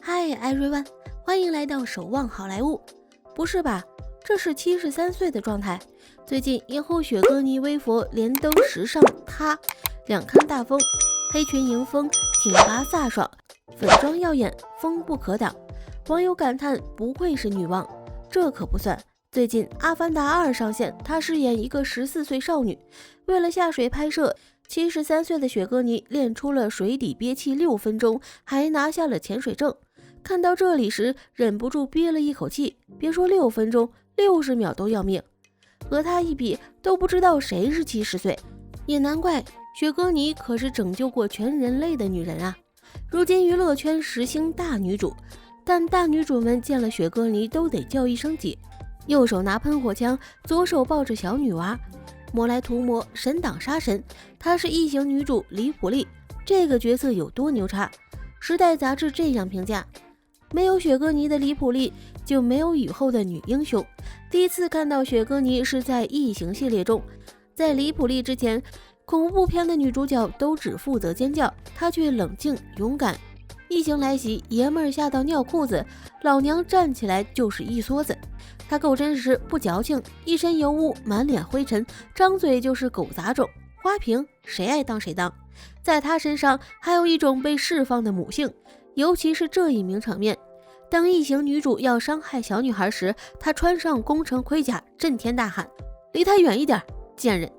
Hi everyone， 欢迎来到守望好莱坞。不是吧？这是73岁的状态。最近影后雪歌妮微佛连登时尚她两刊大风，黑裙迎风，挺拔飒爽，粉妆耀眼，风不可挡。网友感叹不愧是女王。这可不算，最近《阿凡达2》上线，她饰演一个14岁少女。为了下水拍摄，73岁的雪歌妮练出了水底憋气6分钟，还拿下了潜水证。看到这里时，忍不住憋了一口气，别说6分钟，60秒都要命。和她一比，都不知道谁是70岁。也难怪，雪歌妮可是拯救过全人类的女人啊！如今娱乐圈时兴大女主，但大女主们见了雪歌妮都得叫一声姐，右手拿喷火枪，左手抱着小女娃，魔来屠魔，神挡杀神。她是异形女主李普利，这个角色有多牛叉？时代杂志这样评价：没有雪歌妮的李普利，就没有以后的女英雄。第一次看到雪歌妮是在异形系列中，在李普利之前，恐怖片的女主角都只负责尖叫，她却冷静勇敢。异形来袭，爷们儿吓到尿裤子，老娘站起来就是一梭子。她够真实不矫情，一身油污，满脸灰尘，张嘴就是狗杂种，花瓶谁爱当谁当。在她身上还有一种被释放的母性，尤其是这一名场面，当异形女主要伤害小女孩时，她穿上工程盔甲，震天大喊：离她远一点，贱人！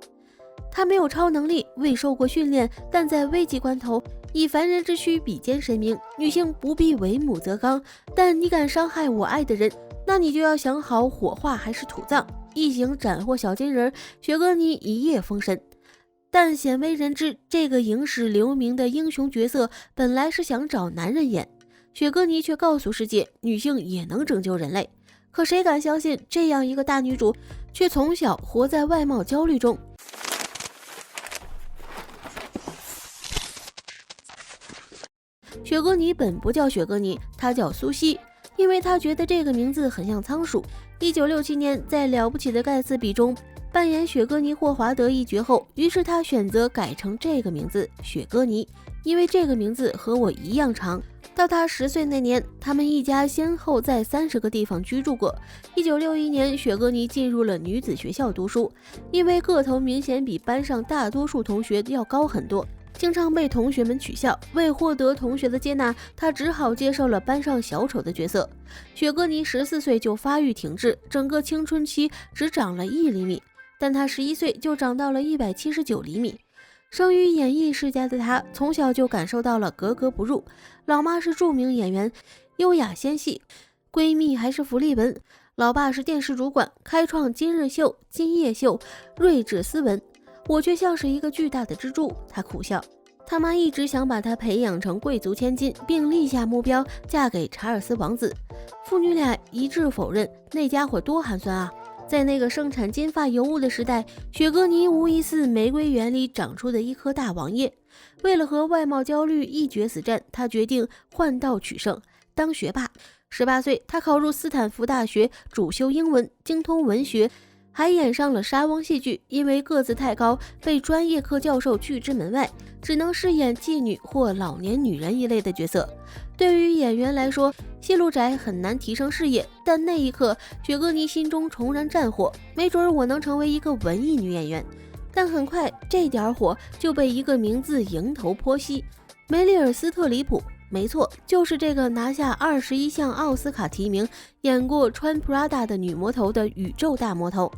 她没有超能力，未受过训练，但在危急关头以凡人之躯比肩神明。女性不必为母则刚，但你敢伤害我爱的人，那你就要想好火化还是土葬。异形斩获小金人，雪歌妮一夜封神。但鲜为人知，这个影史留名的英雄角色本来是想找男人演，雪歌妮却告诉世界，女性也能拯救人类。可谁敢相信，这样一个大女主却从小活在外貌焦虑中。雪歌妮本不叫雪歌妮，她叫苏西，因为她觉得这个名字很像仓鼠。1967年，在《了不起的盖茨比》中扮演雪歌妮霍华德一角后，于是她选择改成这个名字雪歌妮，因为这个名字和我一样长。到她10岁那年，他们一家先后在30个地方居住过。1961年，雪歌妮进入了女子学校读书，因为个头明显比班上大多数同学要高很多，经常被同学们取笑。为获得同学的接纳，她只好接受了班上小丑的角色。雪歌妮14岁就发育挺直，整个青春期只长了1厘米，但她11岁就长到了179厘米。生于演艺世家的她，从小就感受到了格格不入。老妈是著名演员，优雅纤细，闺蜜还是福利文，老爸是电视主管，开创今日秀、今夜秀，睿智斯文。我却像是一个巨大的蜘蛛，她苦笑。他妈一直想把她培养成贵族千金，并立下目标嫁给查尔斯王子。父女俩一致否认，那家伙多寒酸啊！在那个生产金发尤物的时代，雪歌妮无疑似玫瑰园里长出的一颗大王爷。为了和外貌焦虑一决死战，她决定换道取胜，当学霸。18岁，她考入斯坦福大学，主修英文，精通文学，还演上了莎翁戏剧。因为个子太高，被专业课教授拒之门外，只能饰演妓女或老年女人一类的角色。对于演员来说，戏路窄很难提升事业，但那一刻，雪歌妮心中重燃战火，没准我能成为一个文艺女演员。但很快，这点火就被一个名字迎头泼熄——梅丽尔·斯特里普。没错，就是这个拿下21项奥斯卡提名，演过穿 Prada 的女魔头的宇宙大魔头。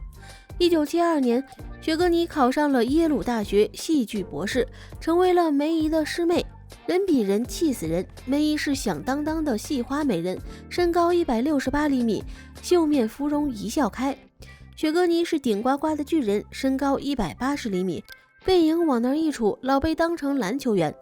1972年，雪歌妮考上了耶鲁大学戏剧博士，成为了梅姨的师妹。人比人气死人，梅姨是响当当的戏花美人，身高168厘米，秀面芙蓉一笑开。雪歌妮是顶呱呱的巨人，身高180厘米，背影往那儿一杵，老被当成篮球员。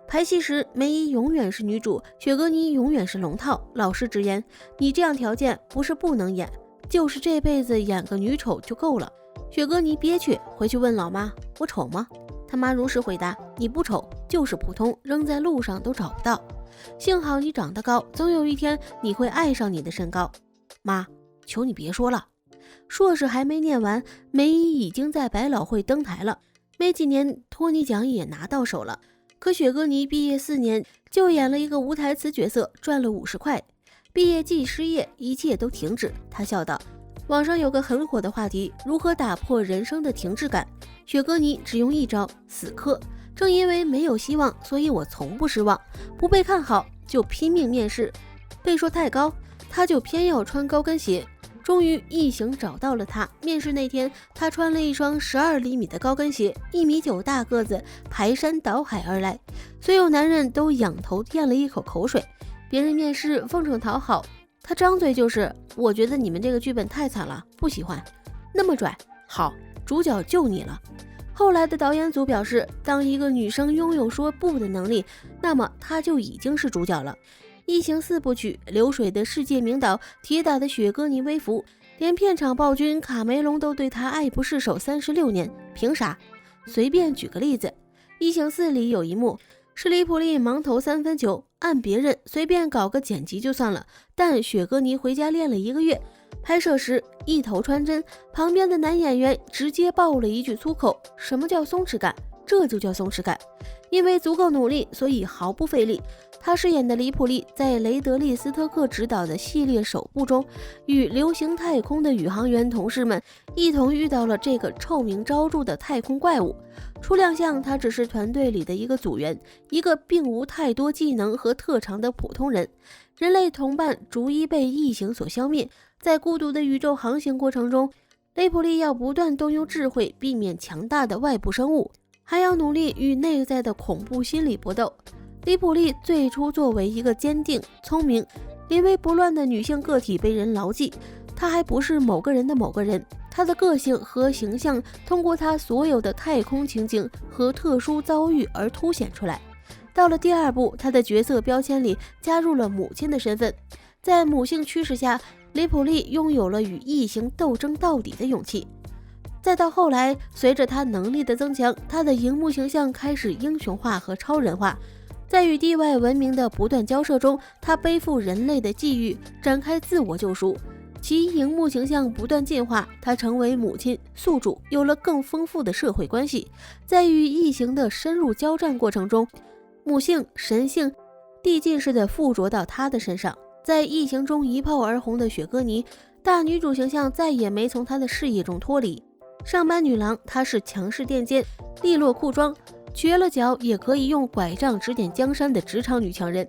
排戏时，梅姨永远是女主，雪歌妮永远是龙套。老师直言，你这样条件不是不能演，就是这辈子演个女丑就够了。雪歌妮憋屈，回去问老妈，我丑吗？他妈如实回答，你不丑，就是普通，扔在路上都找不到。幸好你长得高，总有一天你会爱上你的身高。妈，求你别说了。硕士还没念完，梅姨已经在百老汇登台了。没几年，托尼奖也拿到手了。可雪歌妮毕业4年就演了一个无台词角色，赚了50块。毕业季失业，一切都停止。他笑道：“网上有个很火的话题，如何打破人生的停滞感？雪歌妮只用一招，死磕。正因为没有希望，所以我从不失望。不被看好就拼命面试，被说太高，他就偏要穿高跟鞋。终于异形找到了他。面试那天，他穿了一双12厘米的高跟鞋，1.9米大个子，排山倒海而来，所有男人都仰头咽了一口口水。别人面试奉承讨好，他张嘴就是我觉得你们这个剧本太惨了，不喜欢。那么拽，好，主角就你了。后来的导演组表示，当一个女生拥有说不的能力，那么她就已经是主角了。异形4部曲，流水的世界名导，铁打的雪歌妮微服，连片场暴君卡梅隆都对她爱不释手36年，凭啥？随便举个例子，异形4里有一幕是李普利盲投3分球，按别人随便搞个剪辑就算了，但雪歌妮回家练了1个月，拍摄时一头穿针，旁边的男演员直接爆了一句粗口，什么叫松弛感？这就叫松弛感。因为足够努力，所以毫不费力。他饰演的李普利在雷德利·斯特克执导的系列首部中，与流行太空的宇航员同事们一同遇到了这个臭名昭著的太空怪物。初亮相，他只是团队里的一个组员，一个并无太多技能和特长的普通人。人类同伴逐一被异形所消灭，在孤独的宇宙航行过程中，雷普利要不断动用智慧避免强大的外部生物，还要努力与内在的恐怖心理搏斗。李普利最初作为一个坚定、聪明、临危不乱的女性个体被人牢记，她还不是某个人的某个人，她的个性和形象通过她所有的太空情景和特殊遭遇而凸显出来。到了第2部，她的角色标签里加入了母亲的身份，在母性驱使下，李普利拥有了与异形斗争到底的勇气。再到后来，随着她能力的增强，她的荧幕形象开始英雄化和超人化。在与地外文明的不断交涉中，他背负人类的际遇，展开自我救赎，其荧幕形象不断进化，他成为母亲、宿主，有了更丰富的社会关系。在与异形的深入交战过程中，母性、神性递进式的附着到他的身上。在异形中一炮而红的雪歌妮，大女主形象再也没从她的事业中脱离。上班女郎，她是强势垫肩、利落裤装，瘸了脚也可以用拐杖指点江山的职场女强人。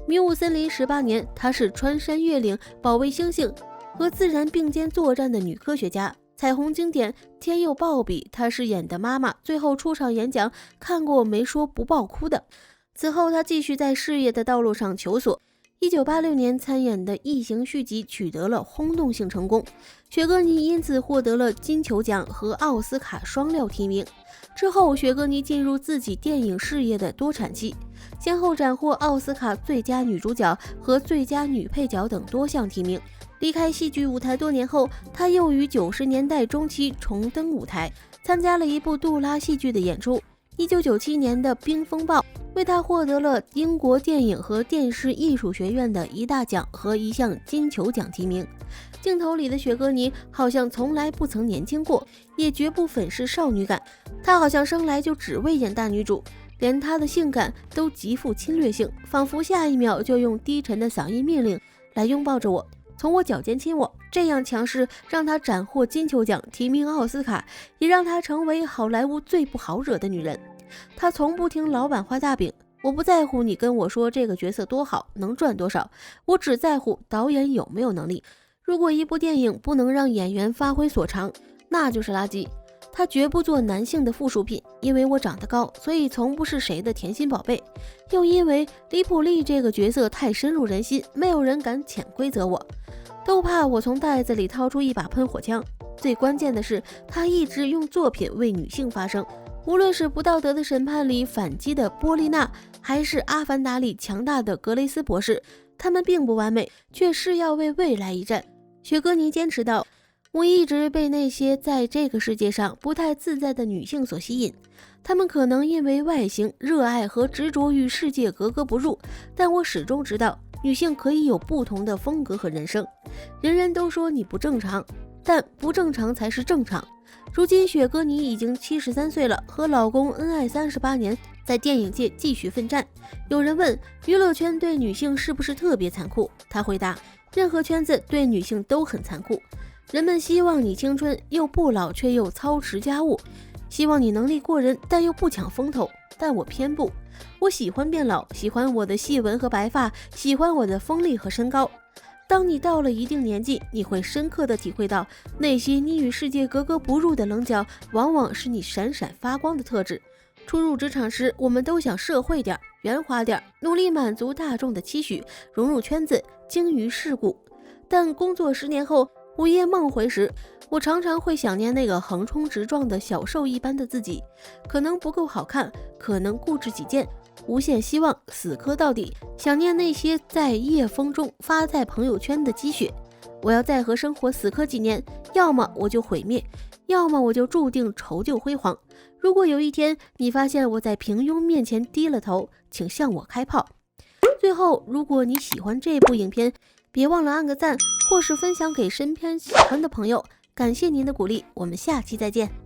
迷雾森林18年，她是穿山越岭保卫星星和自然并肩作战的女科学家。彩虹经典天佑鲍比，她饰演的妈妈最后出场演讲看过没说不爆哭的。此后她继续在事业的道路上求索。1986年参演的异形续集取得了轰动性成功，雪歌妮因此获得了金球奖和奥斯卡双料提名。之后，雪歌妮进入自己电影事业的多产期，先后斩获奥斯卡最佳女主角和最佳女配角等多项提名。离开戏剧舞台多年后，她又于90年代中期重登舞台，参加了一部杜拉戏剧的演出。1997年的《冰风暴》为她获得了英国电影和电视艺术学院的1大奖和1项金球奖提名。镜头里的雪歌妮好像从来不曾年轻过，也绝不粉饰少女感。她好像生来就只为演大女主，连她的性感都极富侵略性，仿佛下一秒就用低沉的嗓音命令来拥抱着我，从我脚尖亲我。这样强势让她斩获金球奖，提名奥斯卡，也让她成为好莱坞最不好惹的女人。她从不听老板画大饼，我不在乎你跟我说这个角色多好，能赚多少，我只在乎导演有没有能力。如果一部电影不能让演员发挥所长，那就是垃圾。她绝不做男性的附属品，因为我长得高，所以从不是谁的甜心宝贝。又因为李普利这个角色太深入人心，没有人敢潜规则我，都怕我从袋子里掏出一把喷火枪。最关键的是，她一直用作品为女性发声。无论是不道德的审判里反击的波丽娜，还是阿凡达里强大的格雷斯博士，他们并不完美，却是要为未来一战。雪歌妮坚持道，我一直被那些在这个世界上不太自在的女性所吸引，她们可能因为外形、热爱和执着与世界格格不入，但我始终知道，女性可以有不同的风格和人生。人人都说你不正常，但不正常才是正常。如今雪歌妮已经73岁了，和老公恩爱38年，在电影界继续奋战。有人问娱乐圈对女性是不是特别残酷，她回答，任何圈子对女性都很残酷。人们希望你青春又不老，却又操持家务，希望你能力过人，但又不抢风头。但我偏不，我喜欢变老，喜欢我的细纹和白发，喜欢我的锋利和身高。当你到了一定年纪，你会深刻地体会到，那些你与世界格格不入的棱角，往往是你闪闪发光的特质。初入职场时，我们都想社会点、圆滑点，努力满足大众的期许，融入圈子，精于世故。但工作10年后，午夜梦回时，我常常会想念那个横冲直撞的小兽一般的自己，可能不够好看，可能固执己见，无限希望，死磕到底，想念那些在夜风中发在朋友圈的积雪。我要再和生活死磕几年，要么我就毁灭，要么我就注定愁旧辉煌。如果有一天你发现我在平庸面前低了头，请向我开炮。最后，如果你喜欢这部影片，别忘了按个赞，或是分享给身边喜欢的朋友。感谢您的鼓励，我们下期再见。